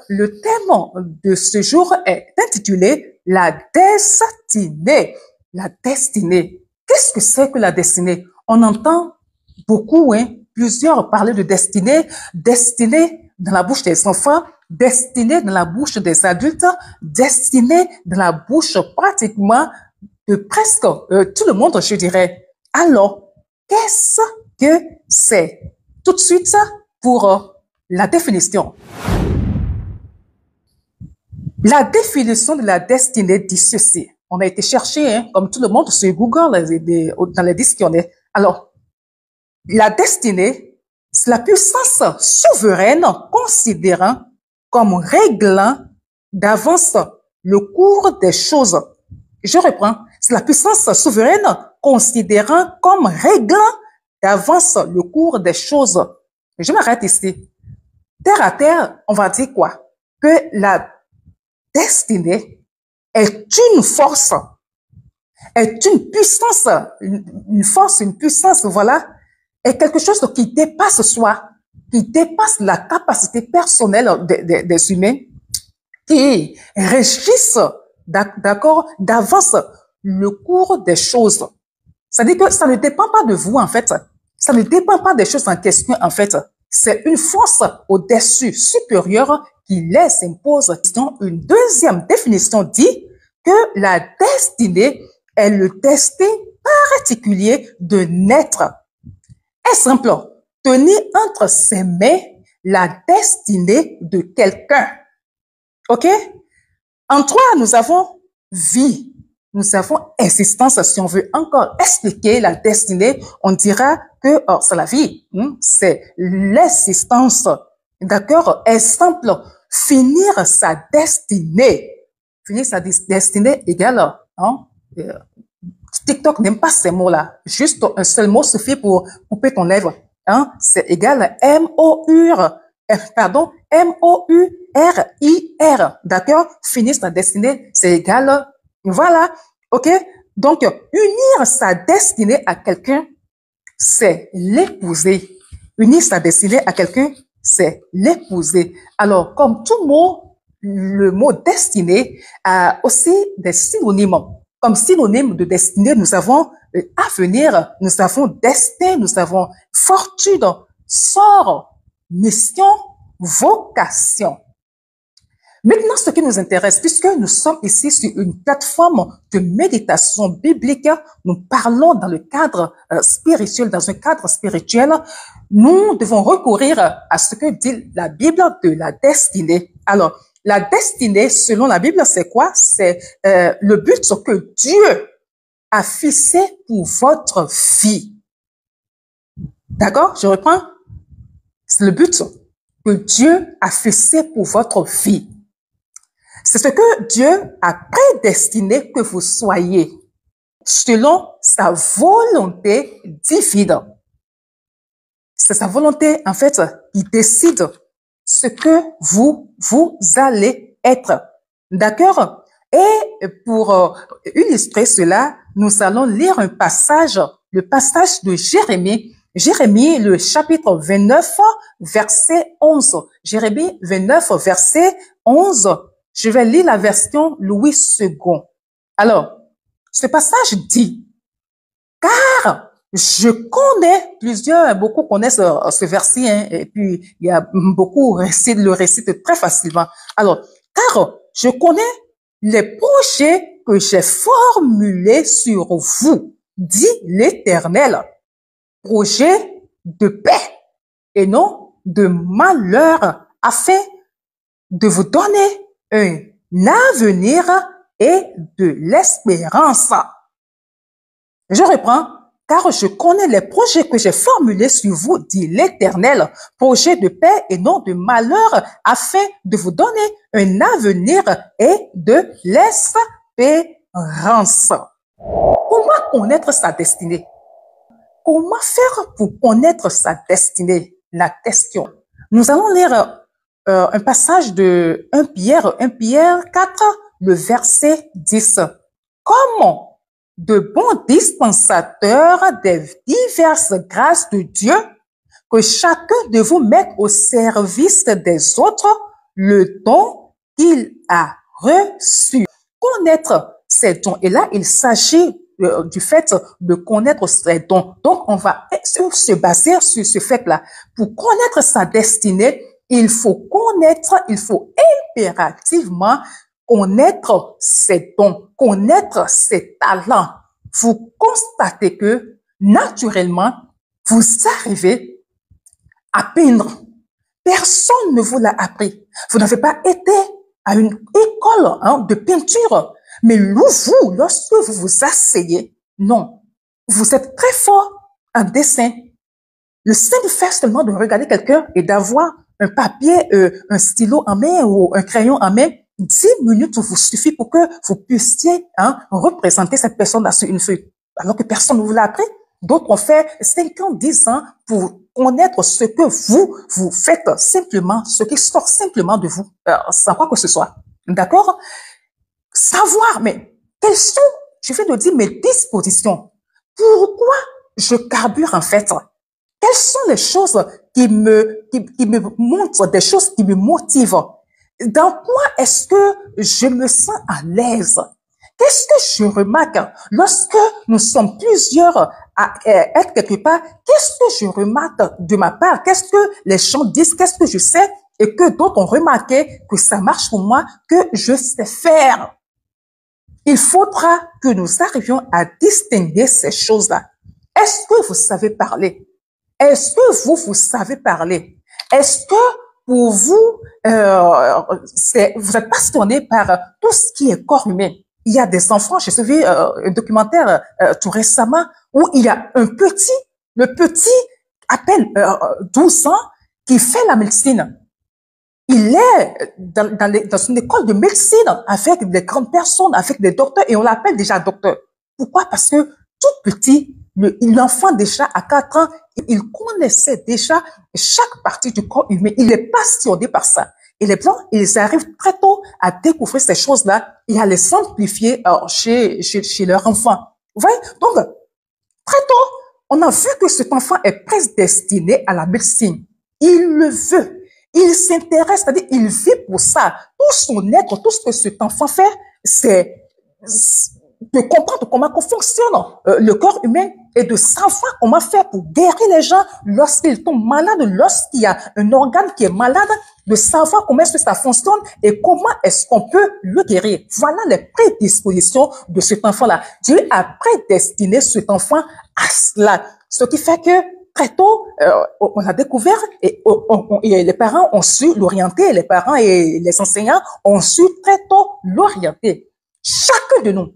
le thème de ce jour est intitulé La destinée. La destinée. Qu'est-ce que c'est que la destinée? On entend beaucoup, plusieurs parler de destinée, destinée dans la bouche des enfants, destinée dans la bouche des adultes, destinée dans la bouche pratiquement de presque tout le monde, je dirais. Alors, qu'est-ce que c'est? Tout de suite, pour la définition. La définition de la destinée dit ceci. On a été chercher, comme tout le monde, sur Google, dans les dictionnaires. Alors, la destinée, c'est la puissance souveraine considérant comme réglant d'avance le cours des choses. Je reprends. C'est la puissance souveraine considérant comme réglant d'avance le cours des choses. Je m'arrête ici. Terre à terre, on va dire quoi? Que la destinée est une force, est une puissance, une force, une puissance, voilà, est quelque chose qui dépasse soi, qui dépasse la capacité personnelle des humains, qui régisse, d'accord, d'avance le cours des choses. C'est-à-dire que ça ne dépend pas de vous, en fait. Ça ne dépend pas des choses en question, en fait. C'est une force au-dessus, supérieure, qui les impose. Donc, une deuxième définition dit que la destinée est le destin particulier de naître. Exemple, tenir entre ses mains la destinée de quelqu'un. OK? En trois, nous avons vie. Nous avons existence. Si on veut encore expliquer la destinée, on dira que c'est la vie. C'est l'existence. D'accord? Exemple, finir sa destinée. Finir sa destinée égale, TikTok n'aime pas ces mots-là. Juste un seul mot suffit pour couper ton lèvre. C'est égal M-O-U-R. M-O-U-R-I-R. D'accord? Finir sa destinée, c'est égal. Voilà. OK? Donc, unir sa destinée à quelqu'un, c'est l'épouser. Unir sa destinée à quelqu'un, c'est l'épouser. Alors, comme tout mot, le mot destinée a aussi des synonymes. Comme synonyme de destinée, nous avons avenir, nous avons destin, nous avons fortune, sort, mission, vocation. Maintenant, ce qui nous intéresse, puisque nous sommes ici sur une plateforme de méditation biblique, nous parlons dans le cadre spirituel, dans un cadre spirituel, nous devons recourir à ce que dit la Bible de la destinée. Alors, la destinée, selon la Bible, c'est quoi? C'est le but que Dieu a fixé pour votre vie. D'accord? Je reprends. C'est le but que Dieu a fixé pour votre vie. C'est ce que Dieu a prédestiné que vous soyez, selon sa volonté divine. C'est sa volonté, en fait, qui décide ce que vous allez être. D'accord? Et pour illustrer cela, nous allons lire un passage, le passage de Jérémie. Jérémie, le chapitre 29, verset 11. Jérémie 29, verset 11. Je vais lire la version Louis II. Alors, ce passage dit, car je connais beaucoup connaissent ce verset, et puis il y a beaucoup le récitent très facilement. Alors, car je connais les projets que j'ai formulés sur vous, dit l'Éternel, projets de paix et non de malheur, afin de vous donner un avenir et de l'espérance. Je reprends. Car je connais les projets que j'ai formulés sur vous, dit l'Éternel, projets de paix et non de malheur, afin de vous donner un avenir et de l'espérance. Comment connaître sa destinée? Comment faire pour connaître sa destinée? La question. Nous allons lire un passage de 1 Pierre 4, le verset 10. Comment de bons dispensateurs des diverses grâces de Dieu, que chacun de vous mette au service des autres le don qu'il a reçu. Connaître ses dons. Et là, il s'agit du fait de connaître ses dons. Donc, on va se baser sur ce fait-là. Pour connaître sa destinée, il faut impérativement connaître ses dons, connaître ses talents. Vous constatez que, naturellement, vous arrivez à peindre. Personne ne vous l'a appris. Vous n'avez pas été à une école de peinture. Mais vous, lorsque vous vous asseyez, non, vous êtes très fort en dessin. Le simple fait seulement de regarder quelqu'un et d'avoir un papier, un stylo en main ou un crayon en main, 10 minutes vous suffit pour que vous puissiez représenter cette personne-là sur une feuille. Alors que personne ne vous l'a appris. D'autres ont fait 5 ans, 10 ans pour connaître ce que vous faites simplement, ce qui sort simplement de vous, sans quoi que ce soit. D'accord? Savoir, mais quelles sont, je vais te dire, mes dispositions. Pourquoi je carbure en fait? Quelles sont les choses qui me montrent, des choses qui me motivent? Dans quoi est-ce que je me sens à l'aise? Qu'est-ce que je remarque lorsque nous sommes plusieurs à être quelque part? Qu'est-ce que je remarque de ma part? Qu'est-ce que les gens disent? Qu'est-ce que je sais? Et que d'autres ont remarqué que ça marche pour moi, que je sais faire. Il faudra que nous arrivions à distinguer ces choses-là. Est-ce que vous savez parler? Est-ce que vous savez parler? Est-ce que pour vous, vous êtes passionné par tout ce qui est corps humain? Il y a des enfants, j'ai suivi un documentaire tout récemment où il y a le petit à peine 12 ans qui fait la médecine. Il est dans une école de médecine avec des grandes personnes, avec des docteurs, et on l'appelle déjà docteur. Pourquoi? Parce que tout petit, l'enfant déjà à 4 ans, il connaissait déjà chaque partie du corps humain. Il est passionné par ça. Et les Blancs, ils arrivent très tôt à découvrir ces choses-là et à les simplifier chez leurs enfants. Vous voyez? Donc, très tôt, on a vu que cet enfant est prédestiné à la médecine. Il le veut. Il s'intéresse, c'est-à-dire il vit pour ça. Tout son être, tout ce que cet enfant fait, c'est de comprendre comment fonctionne le corps humain et de savoir comment faire pour guérir les gens lorsqu'ils tombent malades, lorsqu'il y a un organe qui est malade, de savoir comment est-ce que ça fonctionne et comment est-ce qu'on peut le guérir. Voilà les prédispositions de cet enfant-là. Dieu a prédestiné cet enfant à cela. Ce qui fait que très tôt, on a découvert et les parents ont su l'orienter, les parents et les enseignants ont su très tôt l'orienter. Chacun de nous,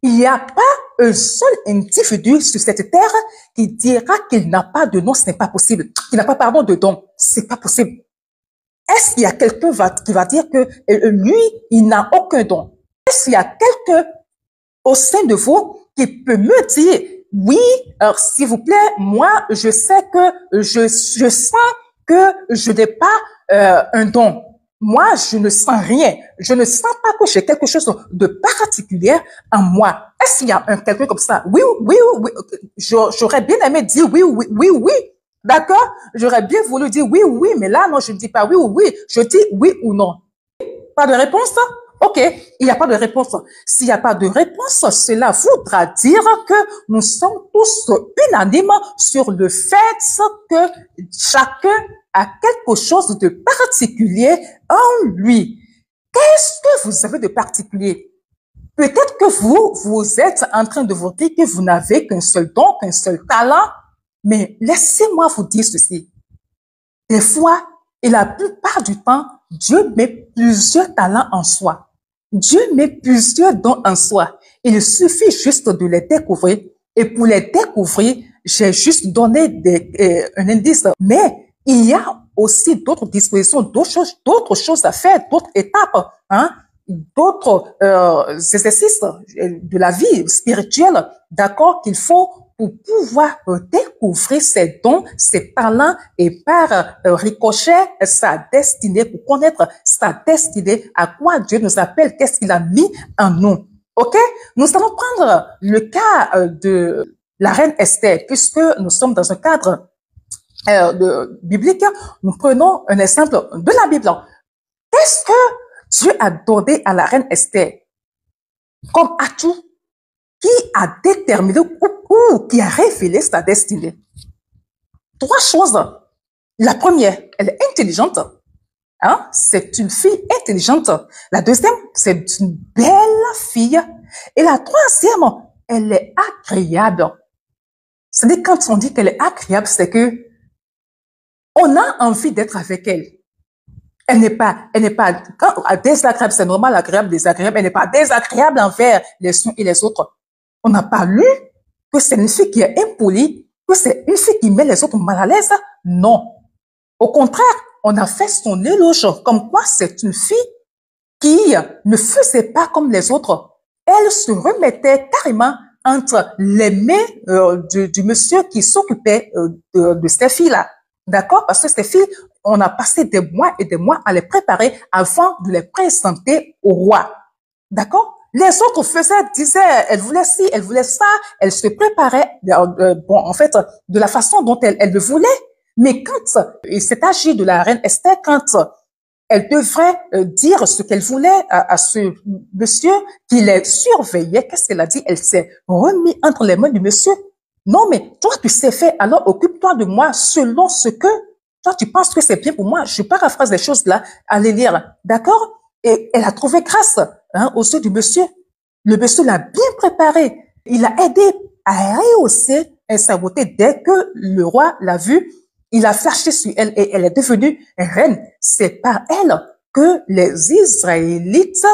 il n'y a pas un seul individu sur cette terre qui dira qu'il n'a pas de nom, ce n'est pas possible. Qu'il n'a pas, pardon, de don, c'est pas possible. Est-ce qu'il y a quelqu'un qui va dire que lui, il n'a aucun don? Est-ce qu'il y a quelqu'un au sein de vous qui peut me dire, oui, alors s'il vous plaît, moi, je sais que je sens que je n'ai pas un don. Moi, je ne sens rien. Je ne sens pas que j'ai quelque chose de particulier en moi. Est-ce qu'il y a quelqu'un comme ça? Oui, oui, oui. J'aurais bien aimé dire oui, oui, oui, oui. D'accord? J'aurais bien voulu dire oui, oui, mais là, non, je ne dis pas oui ou oui. Je dis oui ou non. Pas de réponse? OK, il n'y a pas de réponse. S'il n'y a pas de réponse, cela voudra dire que nous sommes tous unanimes sur le fait que chacun a quelque chose de particulier en lui. Qu'est-ce que vous avez de particulier? Peut-être que vous êtes en train de vous dire que vous n'avez qu'un seul don, qu'un seul talent, mais laissez-moi vous dire ceci. Des fois, et la plupart du temps, Dieu met plusieurs talents en soi. Dieu met plusieurs dons en soi. Il suffit juste de les découvrir. Et pour les découvrir, j'ai juste donné un indice. Mais il y a aussi d'autres dispositions, d'autres choses à faire, d'autres étapes, d'autres exercices de la vie spirituelle, d'accord, qu'il faut pour pouvoir découvrir ses dons, ses talents et par ricochet sa destinée, pour connaître sa destinée, à quoi Dieu nous appelle, qu'est-ce qu'il a mis en nous. OK? Nous allons prendre le cas de la reine Esther, puisque nous sommes dans un cadre biblique. Nous prenons un exemple de la Bible. Qu'est-ce que Dieu a donné à la reine Esther comme atout qui a déterminé ou qui a révélé sa destinée? Trois choses. La première, elle est intelligente. Hein? C'est une fille intelligente. La deuxième, c'est une belle fille. Et la troisième, elle est agréable. C'est-à-dire, quand on dit qu'elle est agréable, c'est que on a envie d'être avec elle. Elle n'est pas, quand, désagréable, c'est normal, agréable, désagréable, elle n'est pas désagréable envers les uns et les autres. On n'a pas lu que c'est une fille qui est impolie, que c'est une fille qui met les autres mal à l'aise. Non. Au contraire, on a fait son éloge, comme quoi c'est une fille qui ne faisait pas comme les autres. Elle se remettait carrément entre les mains du monsieur qui s'occupait de ces filles-là. D'accord? Parce que ces filles, on a passé des mois et des mois à les préparer avant de les présenter au roi. D'accord? Les autres disaient, elle voulait ci, elle voulait ça, elle se préparait, bon, en fait, de la façon dont elle le voulait. Mais quand il s'est agi de la reine Esther, quand elle devrait dire ce qu'elle voulait à ce monsieur qui les surveillait, qu'est-ce qu'elle a dit? Elle s'est remise entre les mains du monsieur. Non, mais toi, tu sais faire, alors occupe-toi de moi selon ce que toi, tu penses que c'est bien pour moi. Je paraphrase les choses là, à les lire. D'accord? Et elle a trouvé grâce aux yeux du monsieur. Le monsieur l'a bien préparé. Il a aidé à rehausser sa beauté. Dès que le roi l'a vue, il a flashé sur elle et elle est devenue reine. C'est par elle que les Israélites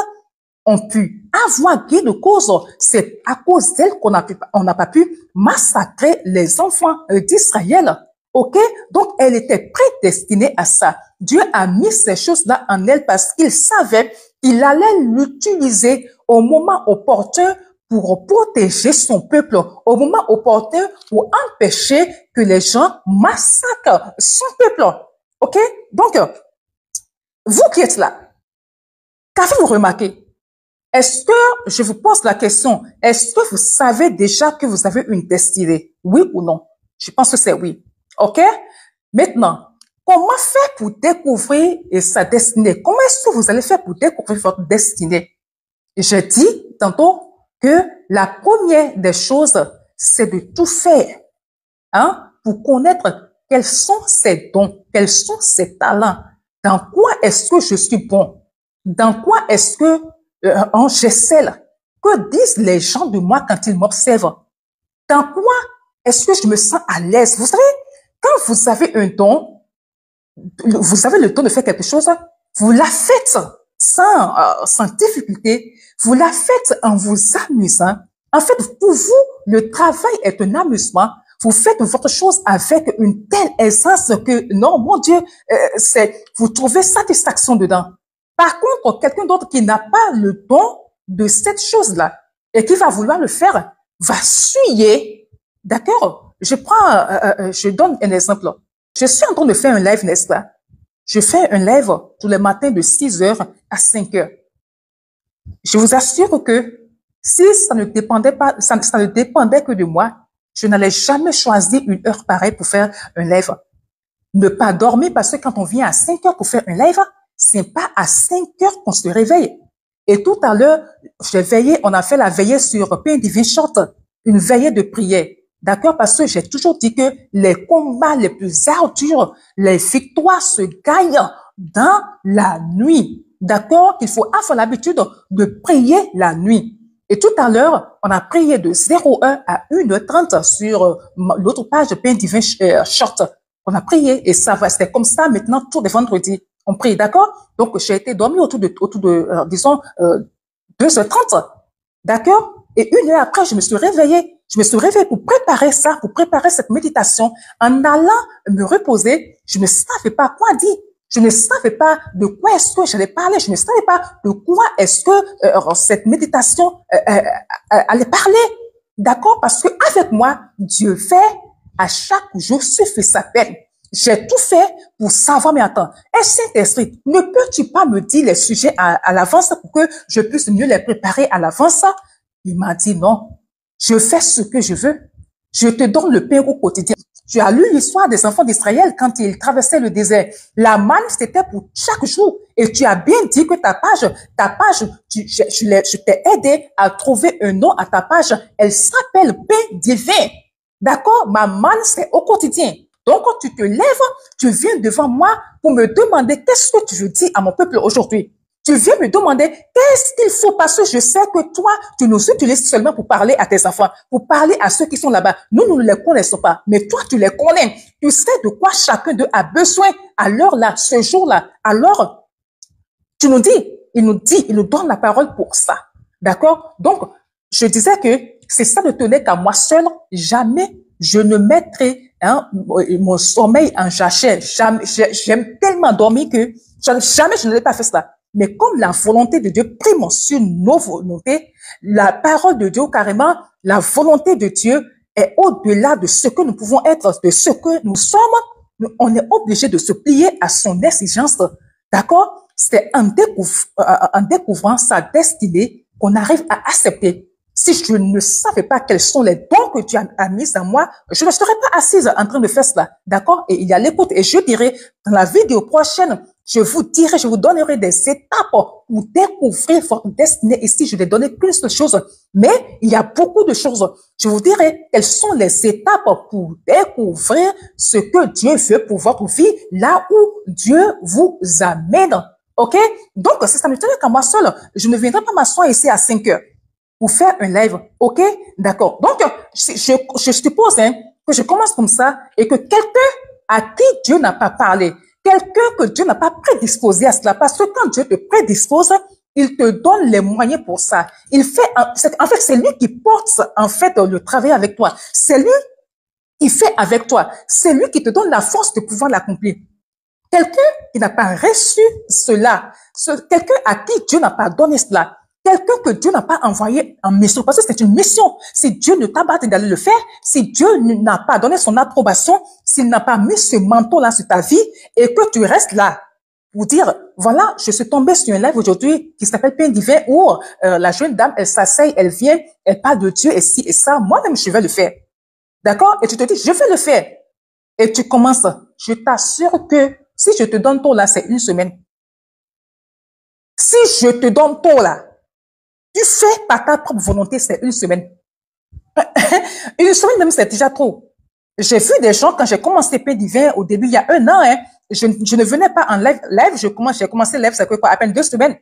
ont pu avoir gain de cause. C'est à cause d'elle qu'on n'a pas pu massacrer les enfants d'Israël. OK? Donc, elle était prédestinée à ça. Dieu a mis ces choses-là en elle parce qu'il savait qu'il allait l'utiliser au moment opportun pour protéger son peuple, au moment opportun pour empêcher que les gens massacrent son peuple. OK? Donc, vous qui êtes là, qu'avez-vous remarqué? Est-ce que, je vous pose la question, est-ce que vous savez déjà que vous avez une destinée? Oui ou non? Je pense que c'est oui. OK? Maintenant, comment faire pour découvrir sa destinée? Comment est-ce que vous allez faire pour découvrir votre destinée? Je dis tantôt que la première des choses, c'est de tout faire, hein, pour connaître quels sont ses dons, quels sont ses talents, dans quoi est-ce que je suis bon, dans quoi est-ce que j'excelle, que disent les gens de moi quand ils m'observent, dans quoi est-ce que je me sens à l'aise. Vous savez, quand vous avez un don, vous avez le don de faire quelque chose, vous la faites sans difficulté, vous la faites en vous amusant. En fait, pour vous, le travail est un amusement. Vous faites votre chose avec une telle essence que, non, mon Dieu, vous trouvez satisfaction dedans. Par contre, quelqu'un d'autre qui n'a pas le don de cette chose-là et qui va vouloir le faire, va suyer. D'accord? Je donne un exemple. Je suis en train de faire un live, n'est-ce pas? Je fais un live tous les matins de 6 heures à 5 heures. Je vous assure que si ça ne dépendait pas, ça ne dépendait que de moi, je n'allais jamais choisir une heure pareille pour faire un live. Ne pas dormir parce que quand on vient à 5 heures pour faire un live, c'est pas à 5 heures qu'on se réveille. Et tout à l'heure, j'ai veillé, on a fait la veillée sur Pain Divin Short, une veillée de prière. D'accord? Parce que j'ai toujours dit que les combats les plus ardurs, les victoires se gagnent dans la nuit. D'accord? Il faut avoir l'habitude de prier la nuit. Et tout à l'heure, on a prié de 01 à 1h30 sur l'autre page de Pain Divin Short. On a prié et ça va, c'était comme ça maintenant tous les vendredis. On prie, d'accord? Donc, j'ai été dormi autour de disons, 2h30. D'accord? Et 1 heure après, je me suis réveillée. Je me suis réveillée pour préparer ça, pour préparer cette méditation. En allant me reposer, je ne savais pas quoi dire. Je ne savais pas de quoi est-ce que j'allais parler. Je ne savais pas de quoi est-ce que cette méditation allait parler. D'accord? Parce que avec moi, Dieu fait à chaque jour suffit sa peine. J'ai tout fait pour savoir, mais attends, Saint-Esprit, ne peux-tu pas me dire les sujets à l'avance pour que je puisse mieux les préparer à l'avance? Il m'a dit non, je fais ce que je veux. Je te donne le pain au quotidien. Tu as lu l'histoire des enfants d'Israël quand ils traversaient le désert. La manne, c'était pour chaque jour. Et tu as bien dit que ta page, je t'ai aidé à trouver un nom à ta page. Elle s'appelle pain divin. D'accord? Ma manne, c'est au quotidien. Donc, quand tu te lèves, tu viens devant moi pour me demander qu'est-ce que tu veux dire à mon peuple aujourd'hui. Tu viens me demander qu'est-ce qu'il faut parce que je sais que toi, tu nous utilises seulement pour parler à tes enfants, pour parler à ceux qui sont là-bas. Nous ne les connaissons pas, mais toi, tu les connais. Tu sais de quoi chacun d'eux a besoin à l'heure là, ce jour-là. Alors, tu nous dis, il nous donne la parole pour ça. D'accord? Donc, je disais que c'est ça ne tenait qu'à moi seul. Jamais je ne mettrai mon sommeil en jachère. J'aime tellement dormir que jamais je ne l'ai pas fait ça. Mais comme la volonté de Dieu prime sur nos volontés, la parole de Dieu, carrément, la volonté de Dieu est au-delà de ce que nous pouvons être, de ce que nous sommes. On est obligé de se plier à son exigence. D'accord? C'est en découvrant sa destinée qu'on arrive à accepter. Si je ne savais pas quels sont les dons que tu as mis en moi, je ne serais pas assise en train de faire cela. D'accord? Et il y a l'écoute. Et je dirais, dans la vidéo prochaine, je vous donnerai des étapes pour découvrir votre destinée. Ici, je ne vais donner qu'une seule chose. Mais il y a beaucoup de choses. Je vous dirai quelles sont les étapes pour découvrir ce que Dieu veut pour votre vie, là où Dieu vous amène. OK? Donc, si ça ne tenait qu'à moi seul, je ne viendrai pas m'asseoir ici à 5 heures pour faire un live. OK? D'accord. Donc, je suppose que je commence comme ça et que quelqu'un à qui Dieu n'a pas parlé, quelqu'un que Dieu n'a pas prédisposé à cela, parce que quand Dieu te prédispose, il te donne les moyens pour ça. En fait, c'est lui qui porte, en fait, le travail avec toi. C'est lui qui fait avec toi. C'est lui qui te donne la force de pouvoir l'accomplir. Quelqu'un qui n'a pas reçu cela, quelqu'un à qui Dieu n'a pas donné cela, quelqu'un que Dieu n'a pas envoyé en mission, parce que c'est une mission. Si Dieu ne t'a pas dit d'aller le faire, si Dieu n'a pas donné son approbation, s'il n'a pas mis ce manteau-là sur ta vie et que tu restes là pour dire, voilà, je suis tombée sur un live aujourd'hui qui s'appelle Pain divin où la jeune dame, elle s'asseye, elle vient, elle parle de Dieu et ci et ça, moi-même, je vais le faire. D'accord? Et tu te dis, je vais le faire. Et tu commences. Je t'assure que si je te donne tôt là, c'est une semaine. Si je te donne tôt là, tu fais par ta propre volonté, c'est une semaine. Une semaine même, c'est déjà trop. J'ai vu des gens, quand j'ai commencé Pain divin au début, il y a 1 an, je ne venais pas en live. J'ai commencé live, c'est quoi, à peine 2 semaines.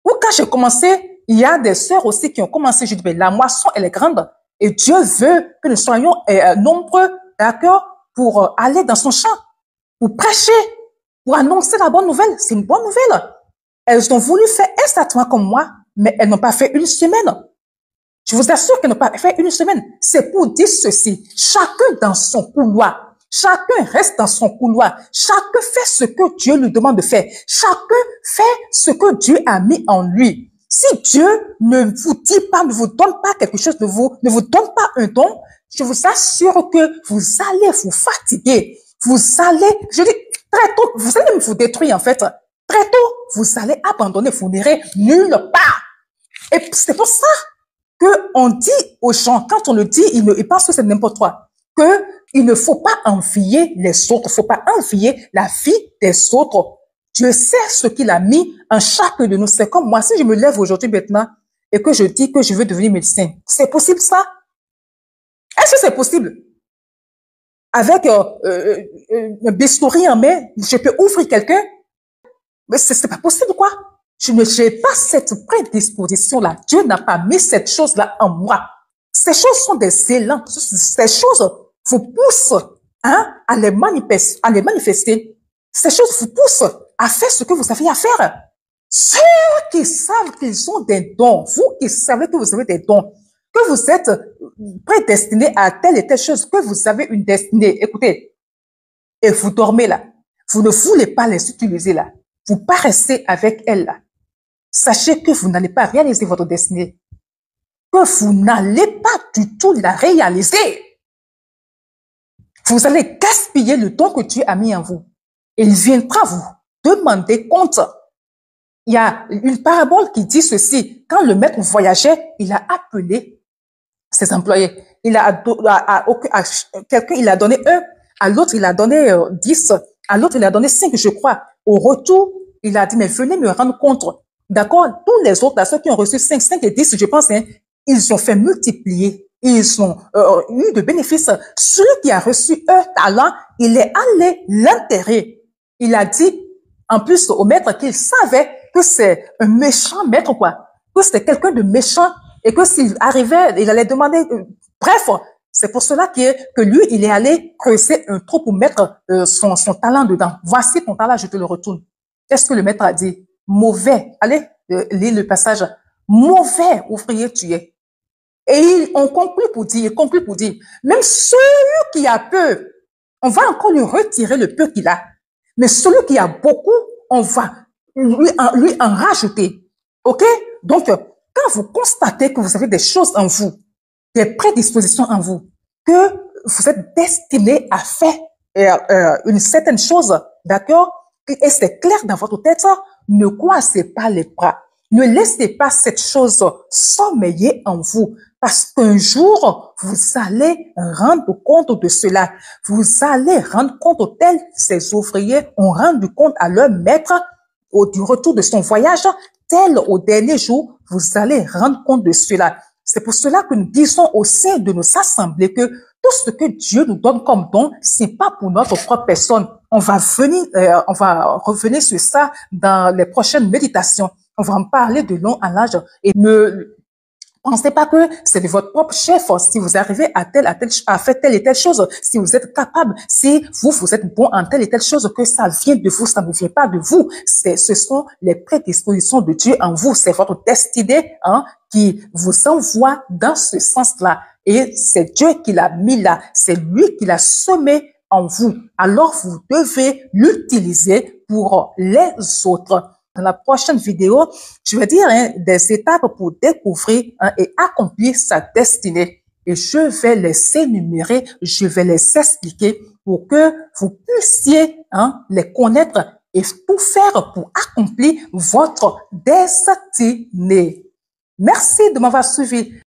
Ou quand j'ai commencé, il y a des sœurs aussi qui ont commencé. Je dis, ben, la moisson, elle est grande. Et Dieu veut que nous soyons nombreux, d'accord, pour aller dans son champ, pour prêcher, pour annoncer la bonne nouvelle. C'est une bonne nouvelle. Elles ont voulu faire exactement comme moi, mais elles n'ont pas fait une semaine. Je vous assure qu'elles n'ont pas fait une semaine. C'est pour dire ceci. Chacun dans son couloir. Chacun reste dans son couloir. Chacun fait ce que Dieu lui demande de faire. Chacun fait ce que Dieu a mis en lui. Si Dieu ne vous dit pas, ne vous donne pas quelque chose de vous, ne vous donne pas un don, je vous assure que vous allez vous fatiguer. Vous allez, je dis, très tôt, vous allez vous détruire en fait. Très tôt, vous allez abandonner, vous n'irez nulle part. Et c'est pour ça que on dit aux gens, quand on le dit, ils pensent que c'est n'importe quoi, que il ne faut pas envier les autres, il ne faut pas envier la vie des autres. Dieu sait ce qu'il a mis en chacun de nous. C'est comme moi, si je me lève aujourd'hui maintenant et que je dis que je veux devenir médecin, c'est possible ça? Est-ce que c'est possible? Avec un bistouri en main, je peux ouvrir quelqu'un? Mais c'est pas possible, quoi. Je n'ai pas cette prédisposition-là. Dieu n'a pas mis cette chose-là en moi. Ces choses sont des élans. Ces choses vous poussent à les manifester. Ces choses vous poussent à faire ce que vous avez à faire. Ceux qui savent qu'ils ont des dons, vous qui savez que vous avez des dons, que vous êtes prédestiné à telle et telle chose, que vous avez une destinée, écoutez, et vous dormez là, vous ne voulez pas les utiliser là, vous paraissez avec elles là, sachez que vous n'allez pas réaliser votre destinée, que vous n'allez pas du tout la réaliser. Vous allez gaspiller le don que Dieu a mis en vous. Et il viendra vous demander compte. Il y a une parabole qui dit ceci. Quand le maître voyageait, il a appelé ses employés. Il a quelqu'un, il a donné À l'autre, il a donné 10. À l'autre, il a donné 5, je crois. Au retour, il a dit, mais venez me rendre compte. D'accord? Tous les autres, là, ceux qui ont reçu 5 et 10, je pense, hein, ils ont fait multiplier. Ils ont eu de bénéfices. Celui qui a reçu un talent, il est allé l'enterrer. Il a dit, en plus, au maître qu'il savait que c'est un méchant maître, quoi. Que c'était quelqu'un de méchant et que s'il arrivait, il allait demander, bref, c'est pour cela que lui, il est allé creuser un trou pour mettre son talent dedans. Voici ton talent, je te le retourne. Qu'est-ce que le maître a dit? Mauvais. Allez, lis le passage. Mauvais ouvrier tu es. Et on conclut pour dire, même celui qui a peu, on va encore lui retirer le peu qu'il a. Mais celui qui a beaucoup, on va lui en rajouter. OK? Donc, quand vous constatez que vous avez des choses en vous, des prédispositions en vous, que vous êtes destiné à faire une certaine chose, d'accord? Et c'est clair dans votre tête, ne croisez pas les bras. Ne laissez pas cette chose sommeiller en vous, parce qu'un jour, vous allez rendre compte de cela. Vous allez rendre compte tels ces ouvriers ont rendu compte à leur maître du retour de son voyage, tel au dernier jour, vous allez rendre compte de cela. C'est pour cela que nous disons au sein de nos assemblées que tout ce que Dieu nous donne comme don, c'est pas pour notre propre personne. On va revenir sur ça dans les prochaines méditations. On va en parler de long en large et ne pensez pas que c'est de votre propre chef. Si vous arrivez à faire telle et telle chose, si vous êtes capable, si vous êtes bon en telle et telle chose, que ça vient de vous, ça ne vient pas de vous. Ce sont les prédispositions de Dieu en vous. C'est votre destinée, hein, qui vous envoie dans ce sens-là. Et c'est Dieu qui l'a mis là. C'est lui qui l'a semé en vous. Alors, vous devez l'utiliser pour les autres. Dans la prochaine vidéo, je vais dire des étapes pour découvrir et accomplir sa destinée. Et je vais les énumérer, je vais les expliquer pour que vous puissiez les connaître et tout faire pour accomplir votre destinée. Merci de m'avoir suivi.